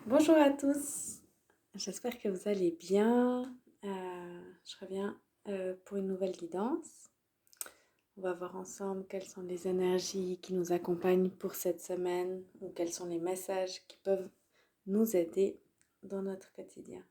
Bonjour à tous, j'espère que vous allez bien. Je reviens pour une nouvelle guidance. On va voir ensemble quelles sont les énergies qui nous accompagnent pour cette semaine ou quels sont les messages qui peuvent nous aider dans notre quotidien.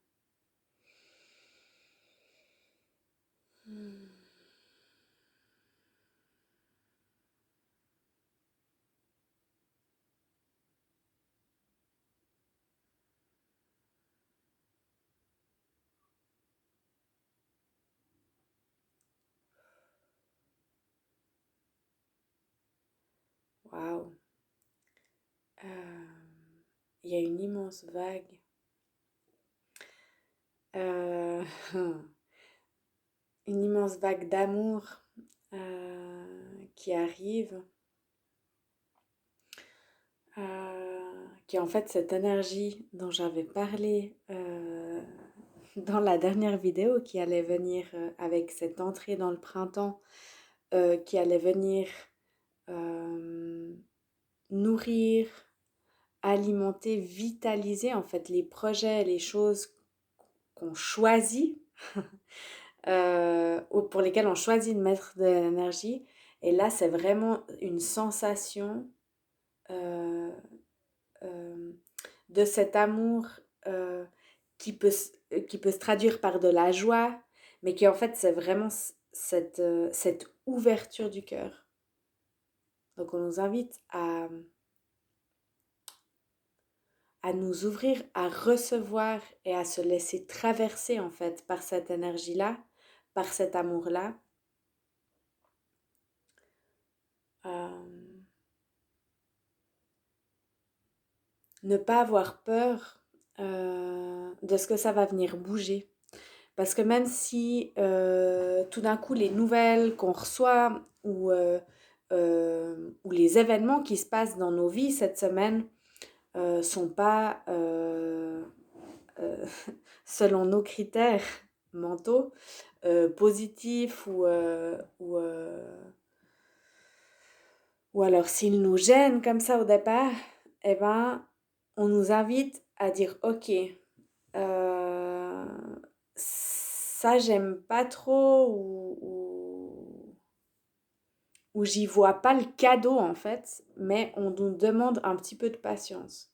Waouh! Il y a une immense vague. Euh, une immense vague d'amour qui arrive. Qui est en fait cette énergie dont j'avais parlé dans la dernière vidéo qui allait venir avec cette entrée dans le printemps, qui allait venir euh, nourrir, alimenter, vitaliser en fait les projets, les choses qu'on choisit, ou pour lesquelles on choisit de mettre de l'énergie. Et là, c'est vraiment une sensation euh, euh, de cet amour euh, qui peut se traduire par de la joie, mais qui en fait c'est vraiment cette ouverture du cœur. Donc on nous invite à nous ouvrir, à recevoir et à se laisser traverser en fait par cette énergie-là, par cet amour-là. Euh, Ne pas avoir peur de ce que ça va venir bouger. Parce que même si tout d'un coup les nouvelles qu'on reçoit ou les événements qui se passent dans nos vies cette semaine sont pas euh, selon nos critères mentaux positifs ou alors s'ils nous gênent comme ça au départ, eh ben on nous invite à dire ok, euh, ça j'aime pas trop ou j'y vois pas le cadeau en fait, mais on nous demande un petit peu de patience.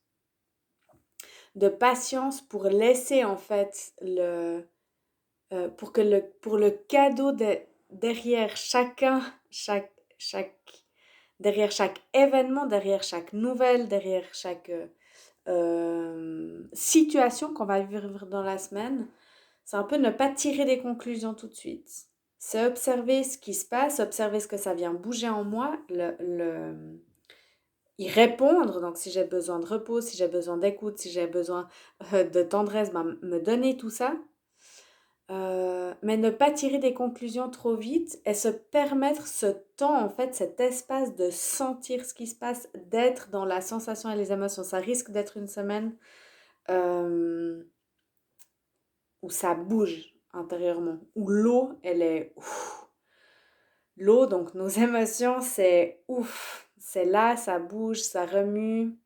De patience pour laisser en fait pour le cadeau derrière derrière chaque événement, derrière chaque nouvelle, derrière chaque situation qu'on va vivre dans la semaine, c'est un peu ne pas tirer des conclusions tout de suite. C'est observer ce qui se passe, observer ce que ça vient bouger en moi, y répondre. Donc, si j'ai besoin de repos, si j'ai besoin d'écoute, si j'ai besoin de tendresse, ben, me donner tout ça. Mais ne pas tirer des conclusions trop vite et se permettre ce temps, en fait, cet espace de sentir ce qui se passe, d'être dans la sensation et les émotions. Ça risque d'être une semaine euh, où ça bouge intérieurement, où l'eau, elle est ouf. L'eau, donc nos émotions, c'est ouf. C'est là, ça bouge, ça remue.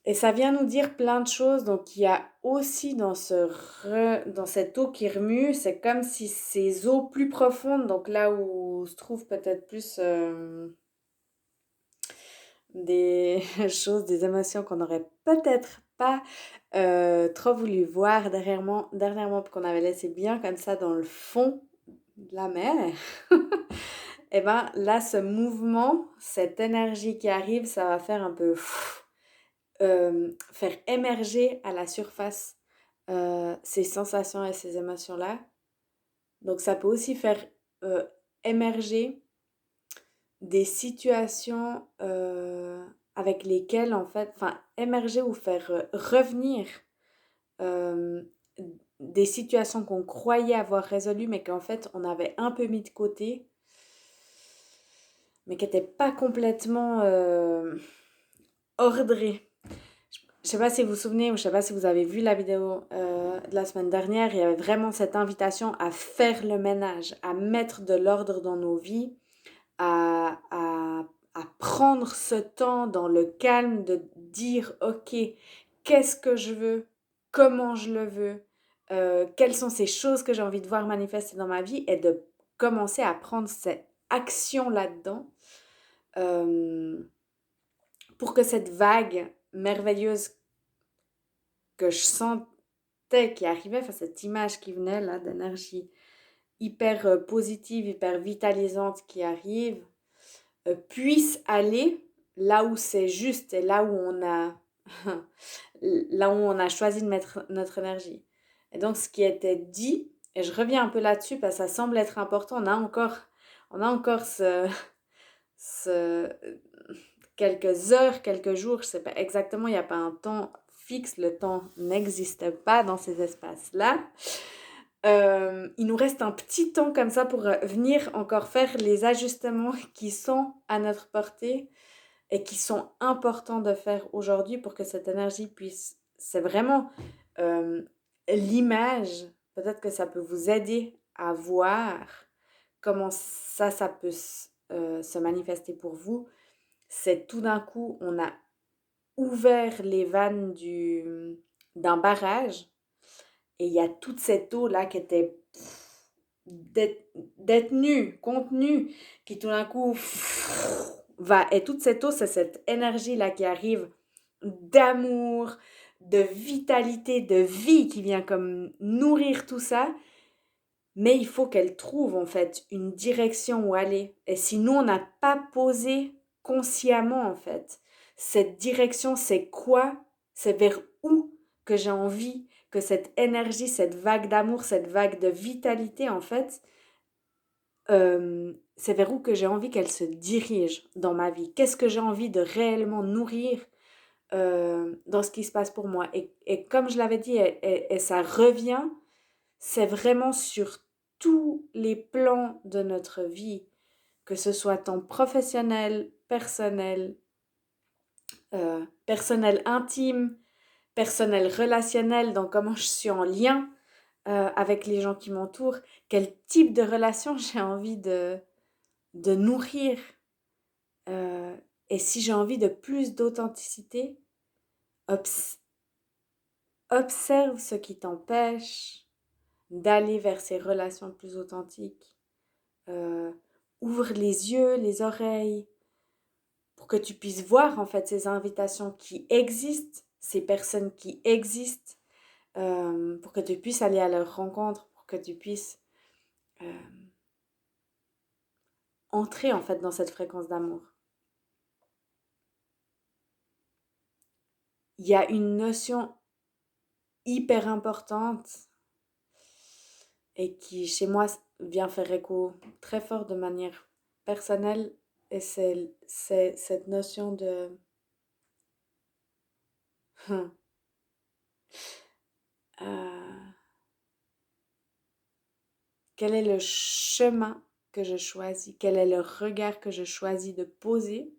Et ça vient nous dire plein de choses. Donc il y a aussi dans cette eau qui remue, c'est comme si ces eaux plus profondes, donc là où se trouvent peut-être plus des choses, des émotions qu'on n'aurait peut-être pas trop voulu voir dernièrement, qu'on avait laissé bien comme ça dans le fond de la mer. Et ben là, ce mouvement, cette énergie qui arrive, ça va faire un peu faire émerger à la surface ces sensations et ces émotions-là. Donc ça peut aussi faire euh, émerger des situations avec lesquelles, en fait, enfin, émerger ou faire revenir euh, des situations qu'on croyait avoir résolues, mais qu'en fait, on avait un peu mis de côté, mais qui n'étaient pas complètement ordrées. Je sais pas si vous vous souvenez ou je sais pas si vous avez vu la vidéo de la semaine dernière, il y avait vraiment cette invitation à faire le ménage, à mettre de l'ordre dans nos vies, à, à, à prendre ce temps dans le calme de dire, OK, qu'est-ce que je veux? Comment je le veux? Quelles sont ces choses que j'ai envie de voir manifester dans ma vie et de commencer à prendre cette action là-dedans pour que cette vague merveilleuse que je sentais qui arrivait, enfin cette image qui venait là d'énergie hyper positive, hyper vitalisante qui arrive, puisse aller là où c'est juste et là où on a là où on a choisi de mettre notre énergie. Et donc ce qui était dit, et je reviens un peu là-dessus parce que ça semble être important, on a encore ce quelques heures, quelques jours, je sais pas exactement, il n'y a pas un temps fixe, le temps n'existe pas dans ces espaces-là. Il nous reste un petit temps comme ça pour venir encore faire les ajustements qui sont à notre portée et qui sont importants de faire aujourd'hui pour que cette énergie puisse... C'est vraiment l'image, peut-être que ça peut vous aider à voir comment ça peut se manifester pour vous. C'est tout d'un coup, on a ouvert les vannes d'un barrage et il y a toute cette eau-là qui était détenue, contenue, qui tout d'un coup va. Et toute cette eau, c'est cette énergie-là qui arrive d'amour, de vitalité, de vie qui vient comme nourrir tout ça. Mais il faut qu'elle trouve en fait une direction où aller. Et si nous, on n'a pas posé consciemment en fait, cette direction, c'est quoi? C'est vers où que j'ai envie que cette énergie, cette vague d'amour, cette vague de vitalité en fait, c'est vers où que j'ai envie qu'elle se dirige dans ma vie. Qu'est-ce que j'ai envie de réellement nourrir dans ce qui se passe pour moi. Et comme je l'avais dit, et ça revient, c'est vraiment sur tous les plans de notre vie, que ce soit tant professionnel, personnel intime, personnel relationnel, dans comment je suis en lien avec les gens qui m'entourent, quel type de relation j'ai envie de nourrir. Euh, et si j'ai envie de plus d'authenticité, observe ce qui t'empêche d'aller vers ces relations plus authentiques. Euh, Ouvre les yeux, les oreilles, pour que tu puisses voir en fait ces invitations qui existent, ces personnes qui existent, pour que tu puisses aller à leur rencontre, pour que tu puisses euh, entrer en fait dans cette fréquence d'amour. Il y a une notion hyper importante et qui chez moi vient faire écho très fort de manière personnelle, et c'est cette notion de euh, quel est le chemin que je choisis, quel est le regard que je choisis de poser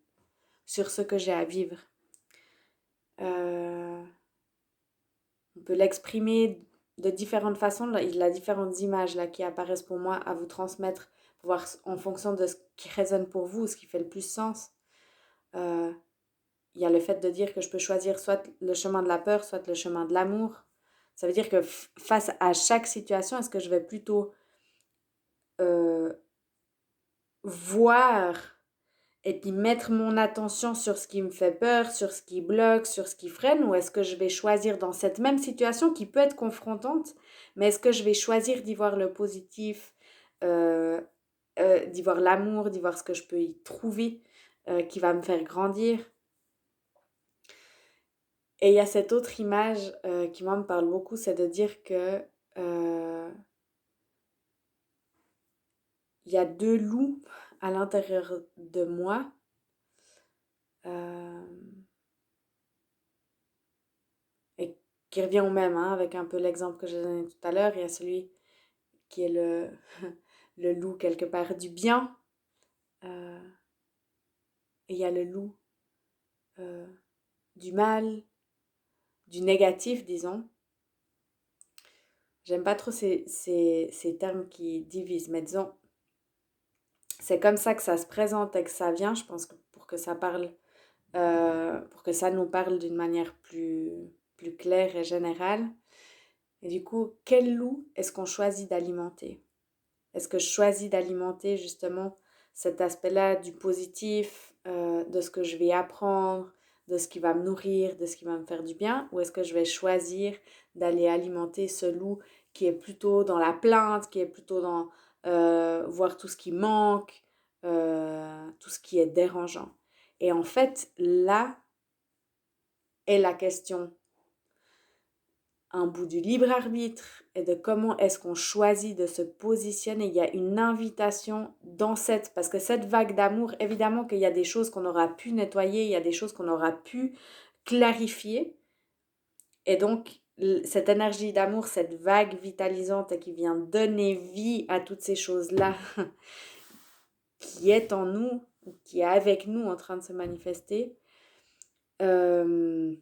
sur ce que j'ai à vivre. Euh, on peut l'exprimer de différentes façons. Il y a différentes images là, qui apparaissent pour moi à vous transmettre, pour voir en fonction de ce qui résonne pour vous, ce qui fait le plus sens. Euh, il y a le fait de dire que je peux choisir soit le chemin de la peur, soit le chemin de l'amour. Ça veut dire que face à chaque situation, est-ce que je vais plutôt euh, voir et puis mettre mon attention sur ce qui me fait peur, sur ce qui bloque, sur ce qui freine, ou est-ce que je vais choisir dans cette même situation qui peut être confrontante, mais est-ce que je vais choisir d'y voir le positif, euh, d'y voir l'amour, d'y voir ce que je peux y trouver, qui va me faire grandir. Et il y a cette autre image qui moi me parle beaucoup, c'est de dire que il y a deux loups à l'intérieur de moi. Euh, et qui revient au même, hein, avec un peu l'exemple que j'ai donné tout à l'heure. Il y a celui qui est le loup quelque part du bien, euh, et il y a le loup euh, du mal, du négatif, disons. J'aime pas trop ces termes qui divisent, mais disons, c'est comme ça que ça se présente et que ça vient. Je pense que pour que ça parle, pour que ça nous parle d'une manière plus claire et générale. Et du coup, quel loup est-ce qu'on choisit d'alimenter? Est-ce que je choisis d'alimenter justement cet aspect-là du positif, de ce que je vais apprendre, de ce qui va me nourrir, de ce qui va me faire du bien, ou est-ce que je vais choisir d'aller alimenter ce loup qui est plutôt dans la plainte, qui est plutôt dans voir tout ce qui manque, tout ce qui est dérangeant. Et en fait, là est la question, un bout du libre arbitre et de comment est-ce qu'on choisit de se positionner. Il y a une invitation dans parce que cette vague d'amour, évidemment qu'il y a des choses qu'on aura pu nettoyer, il y a des choses qu'on aura pu clarifier. Et donc, cette énergie d'amour, cette vague vitalisante qui vient donner vie à toutes ces choses-là, qui est en nous, qui est avec nous en train de se manifester, il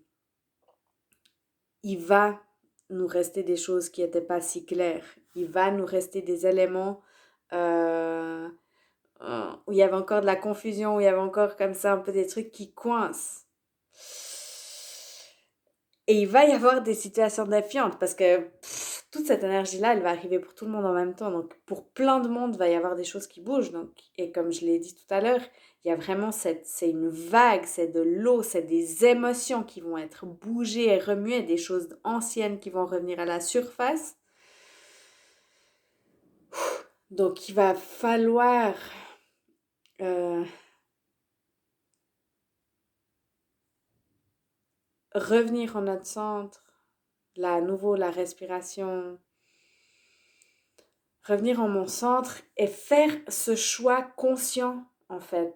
va nous rester des choses qui n'étaient pas si claires. Il va nous rester des éléments euh, où il y avait encore de la confusion, où il y avait encore comme ça un peu des trucs qui coincent. Et il va y avoir des situations défiantes parce que toute cette énergie-là, elle va arriver pour tout le monde en même temps. Donc, pour plein de monde, il va y avoir des choses qui bougent. Donc, et comme je l'ai dit tout à l'heure, il y a vraiment c'est une vague, c'est de l'eau, c'est des émotions qui vont être bougées et remuées, des choses anciennes qui vont revenir à la surface. Donc, il va falloir revenir en notre centre, là à nouveau la respiration, revenir en mon centre et faire ce choix conscient en fait.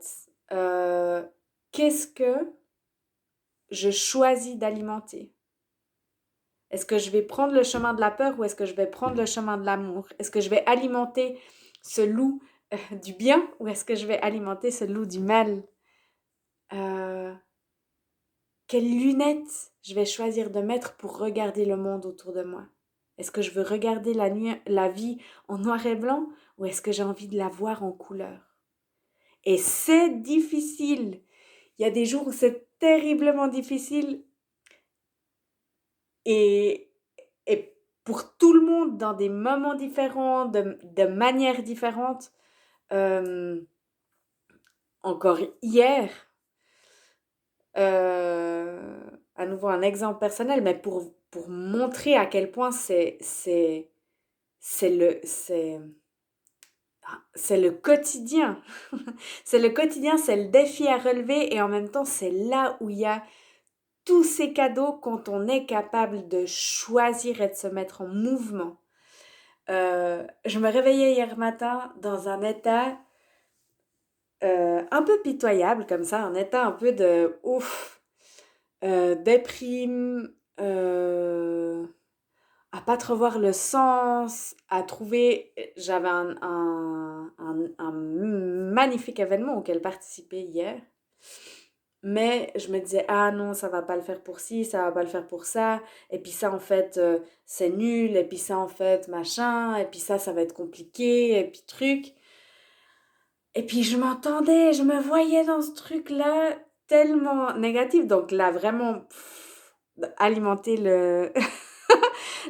Qu'est-ce que je choisis d'alimenter? Est-ce que je vais prendre le chemin de la peur ou est-ce que je vais prendre le chemin de l'amour? Est-ce que je vais alimenter ce loup du bien ou est-ce que je vais alimenter ce loup du mal? Quelles lunettes je vais choisir de mettre pour regarder le monde autour de moi? Est-ce que je veux regarder la vie en noir et blanc ou est-ce que j'ai envie de la voir en couleur? Et c'est difficile. Il y a des jours où c'est terriblement difficile et, et pour tout le monde dans des moments différents, de manières différentes. Euh, Encore hier, à nouveau un exemple personnel, mais pour montrer à quel point c'est le, c'est, c'est le quotidien. C'est le quotidien, c'est le défi à relever et en même temps, c'est là où il y a tous ces cadeaux quand on est capable de choisir et de se mettre en mouvement. Je me réveillais hier matin dans un état un peu pitoyable comme ça, un état un peu de ouf, déprime, à pas trop voir le sens, à trouver... J'avais un magnifique événement auquel participer hier, mais je me disais, ah non, ça va pas le faire pour ci, ça va pas le faire pour ça, et puis ça en fait, c'est nul, et puis ça en fait, machin, et puis ça va être compliqué, et puis truc. Et puis je m'entendais, je me voyais dans ce truc-là tellement négatif. Donc là, vraiment, alimenter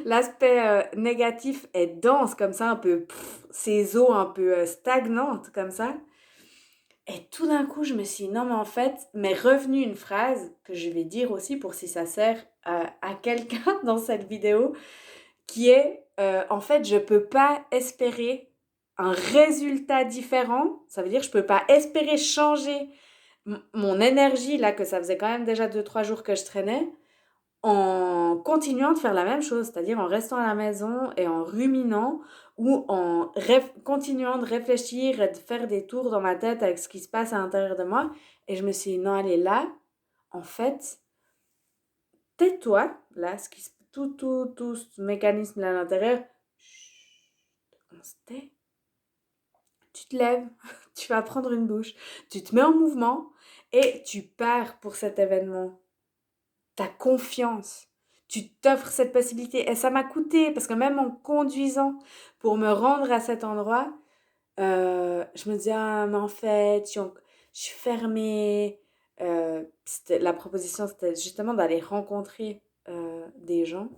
l'aspect négatif est dense comme ça, un peu, ces eaux un peu stagnantes comme ça. Et tout d'un coup, je me suis dit, non mais en fait, m'est revenue une phrase que je vais dire aussi pour si ça sert à quelqu'un dans cette vidéo, qui est, en fait, je peux pas espérer un résultat différent. Ça veut dire, je peux pas espérer changer mon énergie, là, que ça faisait quand même déjà 2-3 jours que je traînais, en continuant de faire la même chose, c'est-à-dire en restant à la maison et en ruminant ou en continuant de réfléchir et de faire des tours dans ma tête avec ce qui se passe à l'intérieur de moi. Et je me suis dit, non, elle est là, en fait, tais-toi, là, tout ce mécanisme là à l'intérieur, on se tait, tu te lèves, tu vas prendre une douche, tu te mets en mouvement et tu pars pour cet événement. Ta confiance. Tu t'offres cette possibilité. Et ça m'a coûté, parce que même en conduisant pour me rendre à cet endroit, je me disais, ah, mais en fait, je suis fermée. La proposition, c'était justement d'aller rencontrer des gens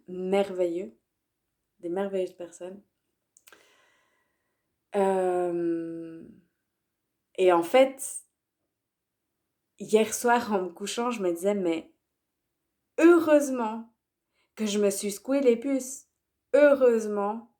merveilleux, des merveilleuses personnes. Euh, et en fait, hier soir, en me couchant, je me disais, mais heureusement que je me suis secoué les puces. Heureusement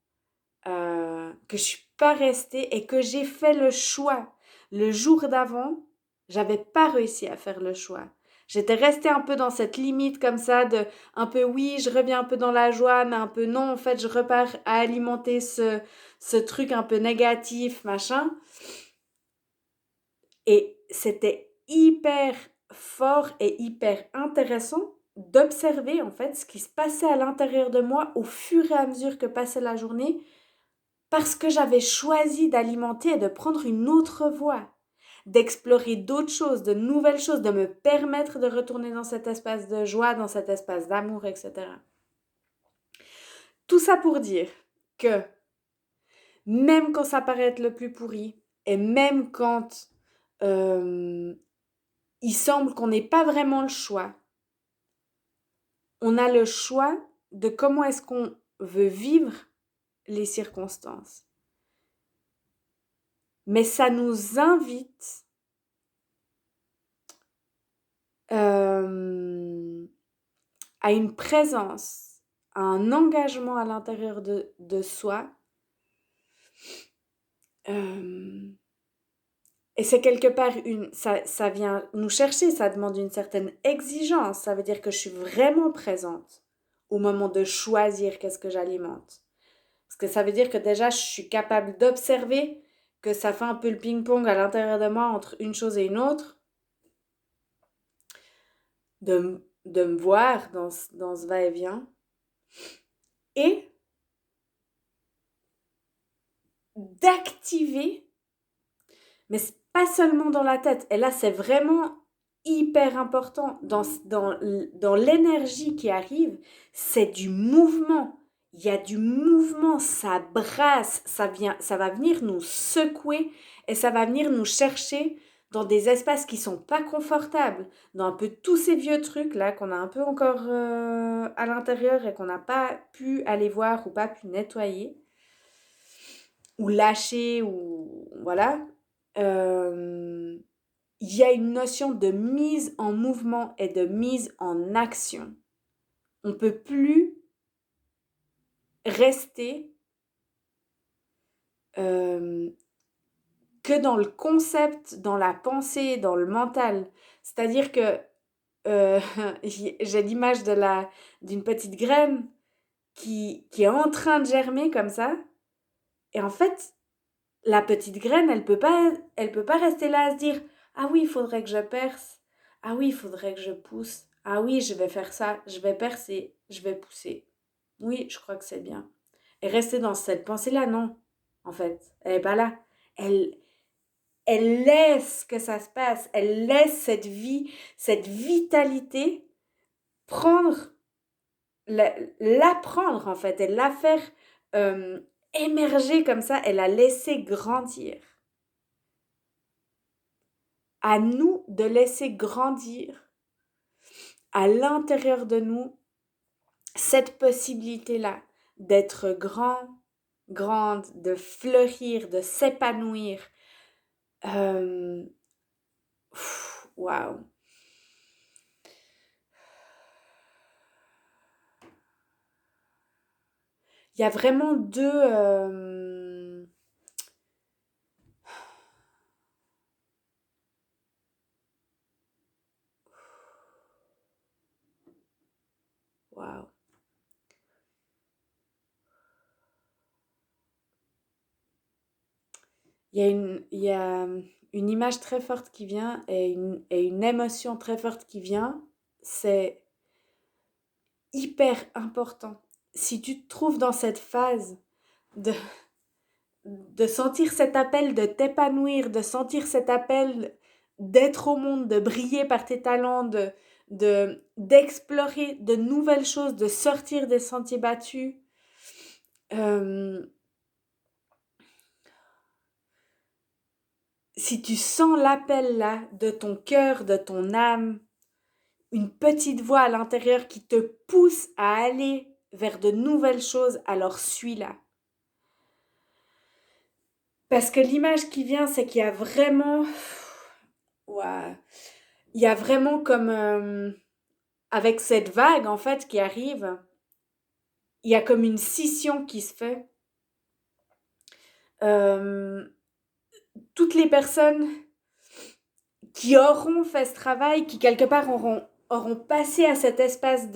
que je suis pas restée et que j'ai fait le choix. Le jour d'avant, j'avais pas réussi à faire le choix. J'étais restée un peu dans cette limite comme ça de un peu oui, je reviens un peu dans la joie, mais un peu non, en fait, je repars à alimenter ce truc un peu négatif, machin. Et c'était hyper fort et hyper intéressant d'observer en fait ce qui se passait à l'intérieur de moi au fur et à mesure que passait la journée parce que j'avais choisi d'alimenter et de prendre une autre voie, d'explorer d'autres choses, de nouvelles choses, de me permettre de retourner dans cet espace de joie, dans cet espace d'amour, etc. Tout ça pour dire que même quand ça paraît être le plus pourri, et même quand euh, il semble qu'on n'ait pas vraiment le choix, on a le choix de comment est-ce qu'on veut vivre les circonstances. Mais ça nous invite à une présence, à un engagement à l'intérieur de soi. Et c'est quelque part ça vient nous chercher, ça demande une certaine exigence. Ça veut dire que je suis vraiment présente au moment de choisir qu'est-ce que j'alimente. Parce que ça veut dire que déjà, je suis capable d'observer que ça fait un peu le ping-pong à l'intérieur de moi entre une chose et une autre, de me voir dans ce va-et-vient, et d'activer, mais pas seulement dans la tête. Et là, c'est vraiment hyper important. Dans l'énergie qui arrive, c'est du mouvement. Il y a du mouvement, ça brasse, ça va venir nous secouer et ça va venir nous chercher dans des espaces qui sont pas confortables, dans un peu tous ces vieux trucs là qu'on a un peu encore à l'intérieur et qu'on n'a pas pu aller voir ou pas pu nettoyer ou lâcher ou voilà. Euh, il y a une notion de mise en mouvement et de mise en action. On ne peut plus rester euh, que dans le concept, dans la pensée, dans le mental. C'est-à-dire que euh, j'ai l'image d'une petite graine qui est en train de germer comme ça. Et en fait, la petite graine, elle peut pas rester là à se dire, ah oui, il faudrait que je perce. Ah oui, il faudrait que je pousse. Ah oui, je vais faire ça. Je vais percer. Je vais pousser. Oui, je crois que c'est bien. Et rester dans cette pensée-là, non. En fait, elle n'est pas là. Elle, elle laisse que ça se passe. Elle laisse cette vie, cette vitalité prendre, la prendre en fait. Elle la faire euh, émerger comme ça. Elle la laisser grandir. À nous de laisser grandir à l'intérieur de nous cette possibilité-là d'être grand, grande, de fleurir, de s'épanouir. Euh, Waouh! Il y a vraiment deux... Waouh! Il y a une image très forte qui vient et une émotion très forte qui vient. C'est hyper important. Si tu te trouves dans cette phase de, de sentir cet appel de t'épanouir, de sentir cet appel d'être au monde, de briller par tes talents, d'explorer de nouvelles choses, de sortir des sentiers battus. Euh, si tu sens l'appel là de ton cœur, de ton âme, une petite voix à l'intérieur qui te pousse à aller vers de nouvelles choses, alors suis-la. Parce que l'image qui vient, c'est qu'il y a vraiment... Ouais, il y a vraiment comme... avec cette vague, en fait, qui arrive, il y a comme une scission qui se fait. Euh, toutes les personnes qui auront fait ce travail, qui quelque part auront passé à cet espace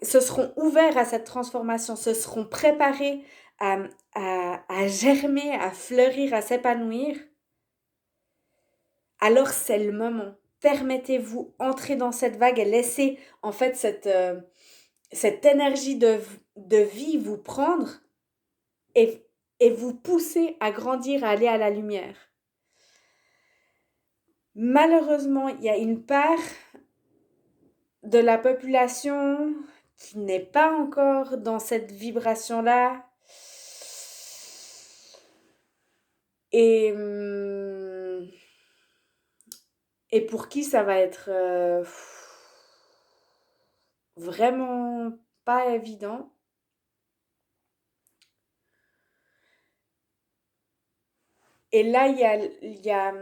se seront ouverts à cette transformation, se seront préparés à, à germer, à fleurir, à s'épanouir, alors c'est le moment. Permettez-vous, entrez dans cette vague et laissez en fait cette énergie de vie vous prendre et, et vous pousser à grandir, à aller à la lumière. Malheureusement, il y a une part de la population qui n'est pas encore dans cette vibration-là. Et, et pour qui ça va être vraiment pas évident. Et là, il y a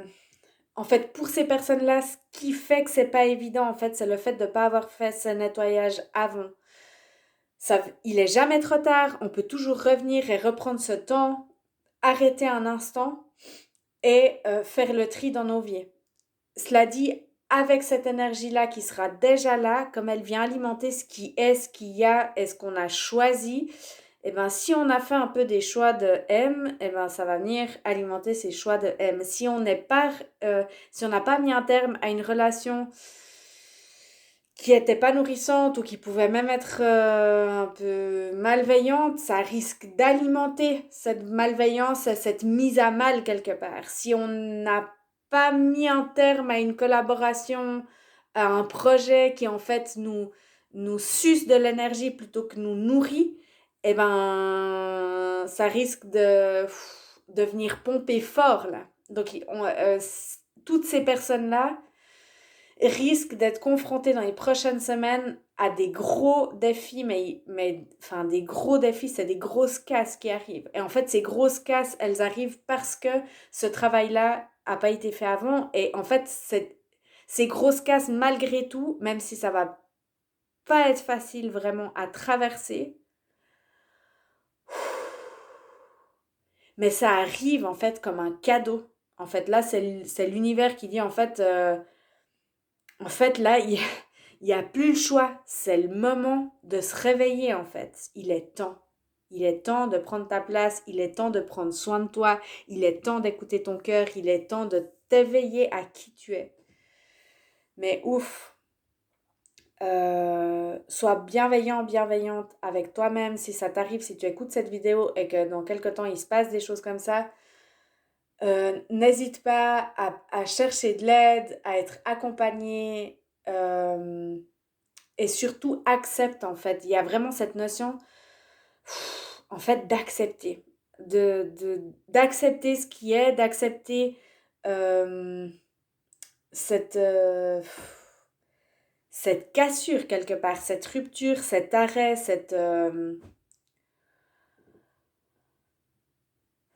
en fait, pour ces personnes-là, ce qui fait que c'est pas évident, en fait, c'est le fait de ne pas avoir fait ce nettoyage avant. Ça, il est jamais trop tard, on peut toujours revenir et reprendre ce temps, arrêter un instant et faire le tri dans nos vies. Cela dit, avec cette énergie-là qui sera déjà là, comme elle vient alimenter ce qui est, ce qu'il y a et ce qu'on a choisi, et ben si on a fait un peu des choix de M, et ben ça va venir alimenter ces choix de M. Si on n'est pas, si on n'a pas mis un terme à une relation qui était pas nourrissante ou qui pouvait même être un peu malveillante, ça risque d'alimenter cette malveillance, cette mise à mal quelque part. Si on n'a pas mis un terme à une collaboration, à un projet qui en fait nous suce de l'énergie plutôt que nous nourrit, eh ben ça risque de venir pomper fort là. Donc toutes ces personnes-là risque d'être confronté dans les prochaines semaines à des gros défis, mais enfin des gros défis, c'est des grosses casses qui arrivent. Et en fait, ces grosses casses, elles arrivent parce que ce travail-là a pas été fait avant. Et en fait, ces grosses casses, malgré tout, même si ça va pas être facile vraiment à traverser, mais ça arrive en fait comme un cadeau. En fait, là, c'est l'univers qui dit en fait, là, il y a plus le choix. C'est le moment de se réveiller, en fait. Il est temps. Il est temps de prendre ta place. Il est temps de prendre soin de toi. Il est temps d'écouter ton cœur. Il est temps de t'éveiller à qui tu es. Mais ouf, sois bienveillant, bienveillante avec toi-même. Si ça t'arrive, si tu écoutes cette vidéo et que dans quelque temps il se passe des choses comme ça, n'hésite pas à chercher de l'aide, à être accompagné. Et surtout accepte en fait. Il y a vraiment cette notion en fait d'accepter. D'accepter ce qui est, d'accepter euh, cette, cette cassure quelque part, cette rupture, cet arrêt,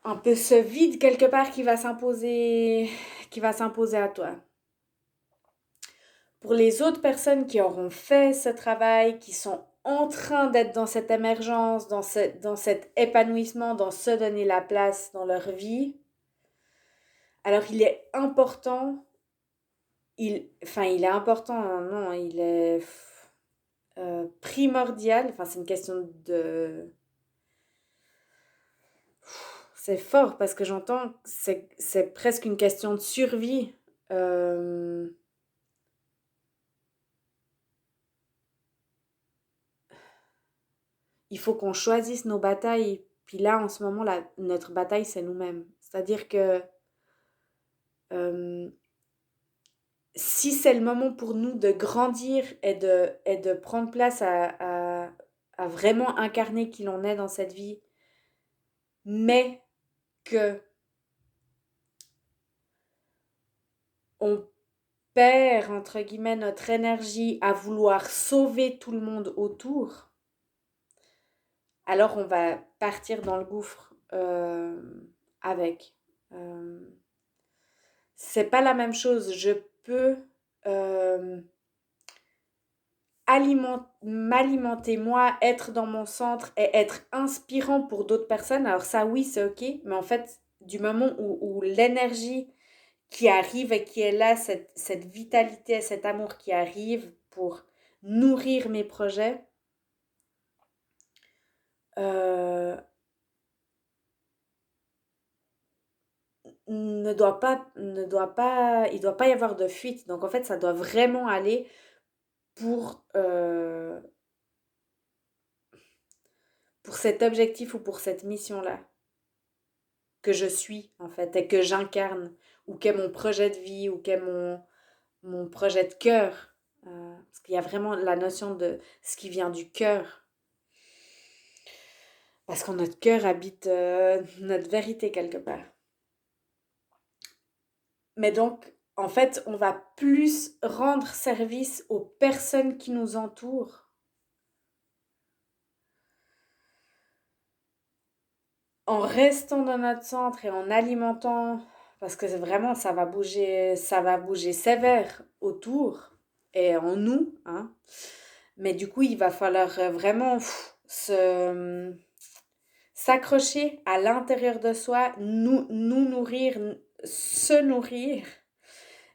un peu ce vide quelque part qui va s'imposer à toi. Pour les autres personnes qui auront fait ce travail, qui sont en train d'être dans cette émergence, dans cet épanouissement, dans se donner la place dans leur vie, alors il est important, il est important, non, il est primordial, enfin c'est une question de... C'est fort parce que j'entends, c'est presque une question de survie. Euh, il faut qu'on choisisse nos batailles. Puis là, en ce moment, notre bataille, c'est nous-mêmes. C'est-à-dire que euh, si c'est le moment pour nous de grandir et de prendre place à vraiment incarner qui l'on est dans cette vie, mais que on perd, entre guillemets, notre énergie à vouloir sauver tout le monde autour, alors on va partir dans le gouffre avec. Euh, c'est pas la même chose. Je peux euh, m'alimenter moi, être dans mon centre et être inspirant pour d'autres personnes. Alors ça, oui, c'est ok, mais en fait, du moment où l'énergie qui arrive et qui est là, cette vitalité, cet amour qui arrive pour nourrir mes projets, euh, il doit pas y avoir de fuite. Donc en fait, ça doit vraiment aller pour, euh, pour cet objectif ou pour cette mission-là que je suis en fait et que j'incarne ou qu'est mon projet de vie ou qu'est mon projet de cœur. Parce qu'il y a vraiment la notion de ce qui vient du cœur. Parce qu'en notre cœur habite notre vérité quelque part. Mais donc, en fait, on va plus rendre service aux personnes qui nous entourent en restant dans notre centre et en alimentant, parce que vraiment, ça va bouger sévère autour et en nous, hein. Mais du coup, il va falloir vraiment s'accrocher à l'intérieur de soi, nous nourrir, se nourrir.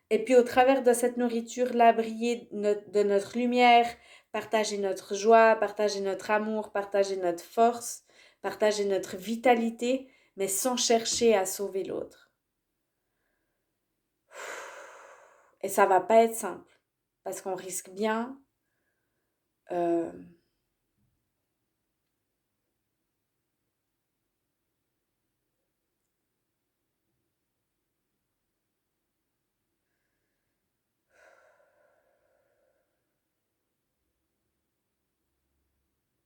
Et puis au travers de cette nourriture-là, briller de notre lumière, partager notre joie, partager notre amour, partager notre force, partager notre vitalité, mais sans chercher à sauver l'autre. Et ça va pas être simple, parce qu'on risque bien euh,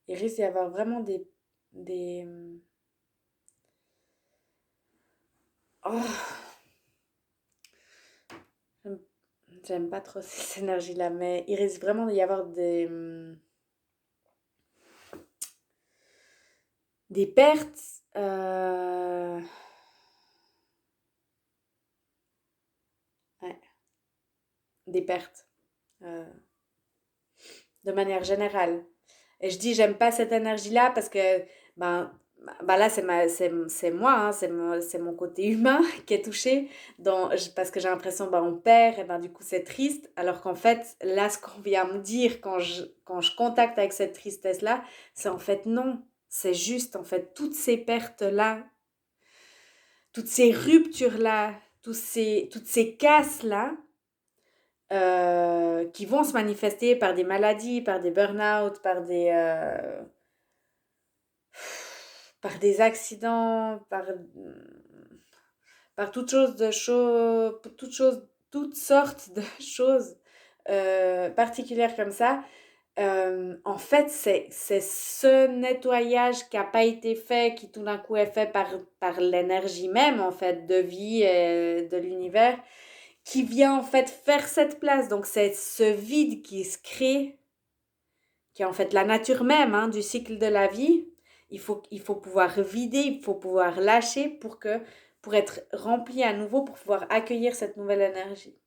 il risque d'y avoir vraiment des oh, j'aime j'aime pas trop cette énergie-là, mais il risque vraiment d'y avoir des pertes, ouais, des pertes. euh, de manière générale. Et je dis, j'aime pas cette énergie-là parce que, ben, là, c'est moi, hein, c'est mon côté humain qui est touché, parce que j'ai l'impression, ben, on perd, et ben, du coup, c'est triste. Alors qu'en fait, là, ce qu'on vient me dire quand je contacte avec cette tristesse-là, c'est en fait non. C'est juste, en fait, toutes ces pertes-là, toutes ces ruptures-là, toutes ces casses-là, qui vont se manifester par des maladies, par des burn-out, par des accidents, par toutes sortes de choses particulières comme ça. En fait, c'est ce nettoyage qui n'a pas été fait, qui tout d'un coup est fait par l'énergie même, en fait, de vie et de l'univers, qui vient en fait faire cette place. Donc c'est ce vide qui se crée, qui est en fait la nature même, hein, du cycle de la vie. Il faut pouvoir vider, il faut pouvoir lâcher pour être rempli à nouveau, pour pouvoir accueillir cette nouvelle énergie.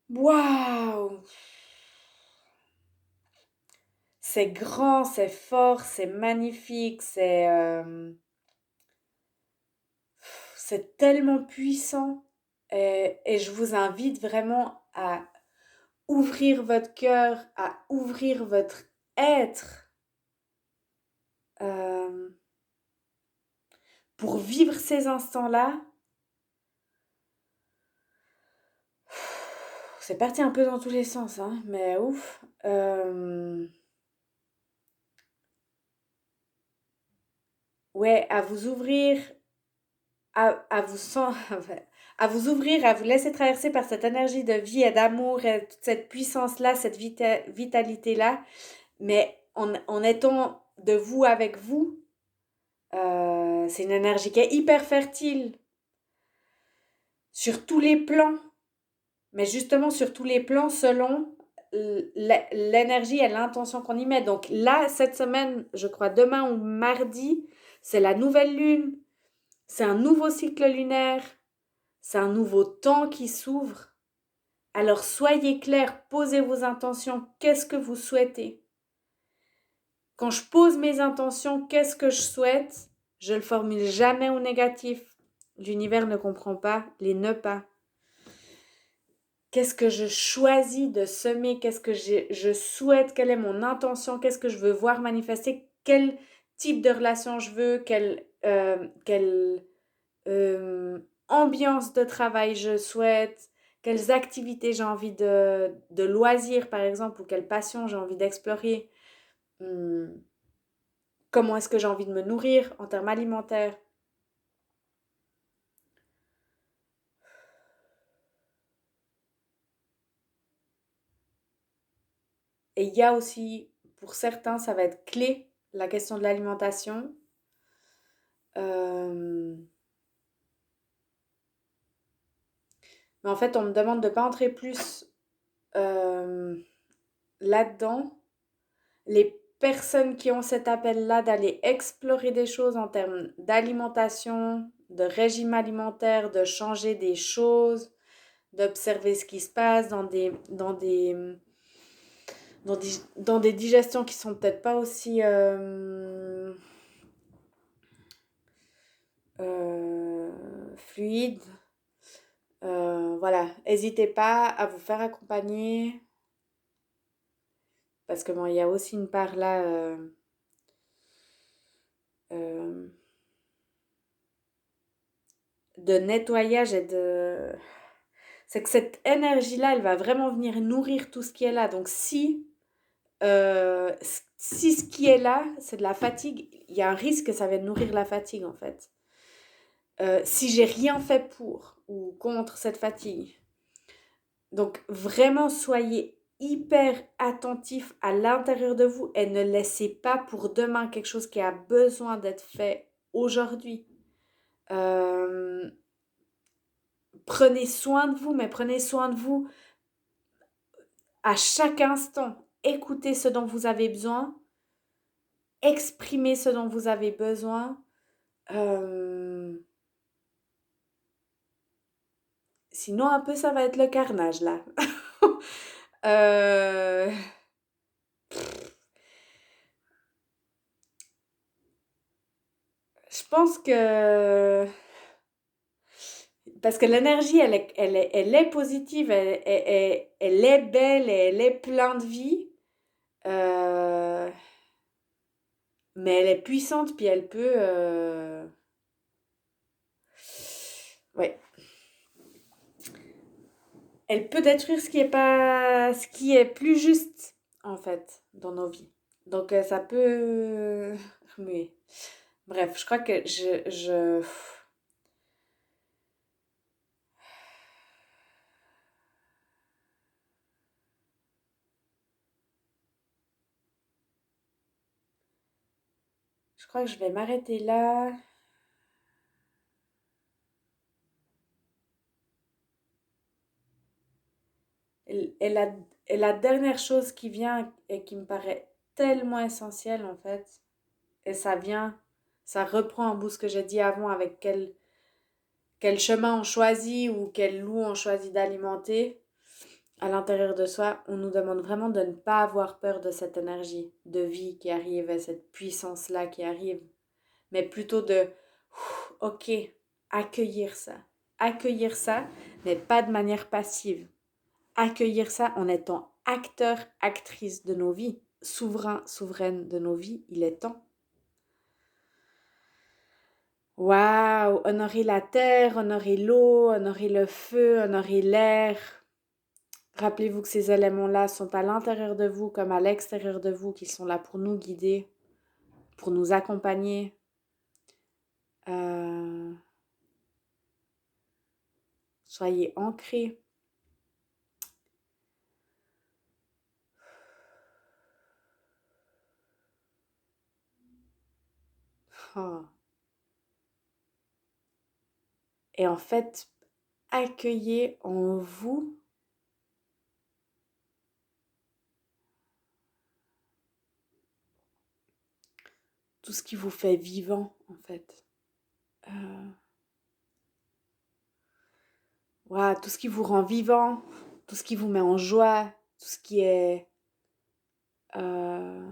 Waouh! C'est grand, c'est fort, c'est magnifique, c'est tellement puissant. Et je vous invite vraiment à ouvrir votre cœur, à ouvrir votre être euh, pour vivre ces instants-là. C'est parti un peu dans tous les sens, hein, mais ouf. Ouais, à vous ouvrir, à vous à vous ouvrir, à vous laisser traverser par cette énergie de vie et d'amour et toute cette puissance-là, cette vitalité-là, mais en étant de vous avec vous, c'est une énergie qui est hyper fertile. sur tous les plans, mais justement sur tous les plans selon l'énergie et l'intention qu'on y met. Donc là, cette semaine, je crois demain ou mardi, c'est la nouvelle lune, c'est un nouveau cycle lunaire, c'est un nouveau temps qui s'ouvre. Alors soyez clairs, posez vos intentions, qu'est-ce que vous souhaitez? Quand je pose mes intentions, qu'est-ce que je souhaite? Je le formule jamais au négatif. L'univers ne comprend pas les ne pas. Qu'est-ce que je choisis de semer? Qu'est-ce que je souhaite? Quelle est mon intention? Qu'est-ce que je veux voir manifester? Quel type de relation je veux? Quelle ambiance de travail je souhaite? Quelles activités j'ai envie de loisirs, par exemple, ou quelle passion j'ai envie d'explorer? Hum, Comment est-ce que j'ai envie de me nourrir en termes alimentaires? Et il y a aussi, pour certains, ça va être clé, la question de l'alimentation. Euh, mais en fait, on me demande de ne pas entrer plus euh, là-dedans. Les personnes qui ont cet appel-là d'aller explorer des choses en termes d'alimentation, de régime alimentaire, de changer des choses, d'observer ce qui se passe dans des digestions qui sont peut-être pas aussi fluides. Voilà, n'hésitez pas à vous faire accompagner parce que bon, il y a aussi une part là euh, de nettoyage et de... C'est que cette énergie-là, elle va vraiment venir nourrir tout ce qui est là. Donc si ce qui est là, c'est de la fatigue, il y a un risque que ça vienne nourrir la fatigue en fait. Si j'ai rien fait pour ou contre cette fatigue. Donc vraiment soyez hyper attentif à l'intérieur de vous et ne laissez pas pour demain quelque chose qui a besoin d'être fait aujourd'hui. Euh, Prenez soin de vous, mais prenez soin de vous à chaque instant. Écoutez ce dont vous avez besoin, exprimez ce dont vous avez besoin. Euh, Sinon, un peu, ça va être le carnage là. Euh, je pense que parce que l'énergie, elle est positive, elle est belle, elle est pleine de vie, euh, mais elle est puissante, puis elle peut... ouais, elle peut détruire ce qui est pas... ce qui est plus juste, en fait, dans nos vies. Donc, ça peut remuer. Bref, je crois que je crois que je vais m'arrêter là. Et la, et la dernière chose qui vient et qui me paraît tellement essentielle, en fait, et ça reprend un bout ce que j'ai dit avant avec quel chemin on choisit ou quel loup on choisit d'alimenter à l'intérieur de soi. On nous demande vraiment de ne pas avoir peur de cette énergie de vie qui arrive et cette puissance-là qui arrive, mais plutôt de, ok, accueillir ça, mais pas de manière passive. Accueillir ça en étant acteur, actrice de nos vies, souverain, souveraine de nos vies, il est temps. Waouh, honorer la terre, honorer l'eau, honorer le feu, honorer l'air. Rappelez-vous que ces éléments-là sont à l'intérieur de vous comme à l'extérieur de vous, qu'ils sont là pour nous guider, pour nous accompagner. Euh, Soyez ancrés. Oh. Et en fait, accueillez en vous tout ce qui vous fait vivant, en fait. Voilà, tout ce qui vous rend vivant, tout ce qui vous met en joie, tout ce qui est euh,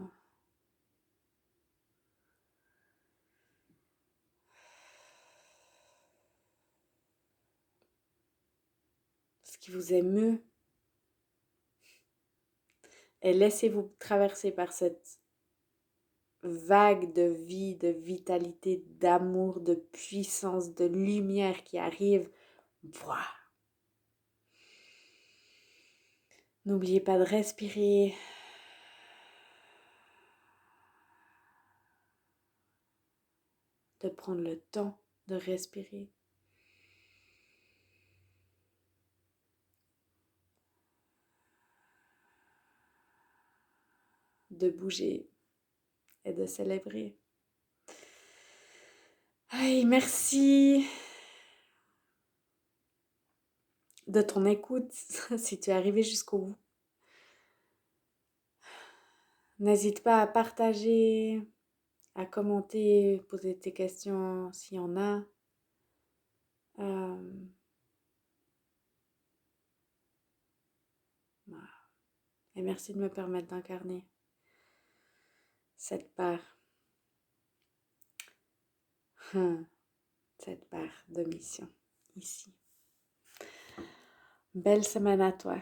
ce qui vous émeut. Et laissez-vous traverser par cette vague de vie, de vitalité, d'amour, de puissance, de lumière qui arrive. Voilà. N'oubliez pas de respirer. De prendre le temps de respirer. De bouger et de célébrer. Hey, merci de ton écoute si tu es arrivé jusqu'au bout. N'hésite pas à partager, à commenter, poser tes questions s'il y en a. Voilà. Et merci de me permettre d'incarner cette part, cette part de mission ici. Belle semaine à toi.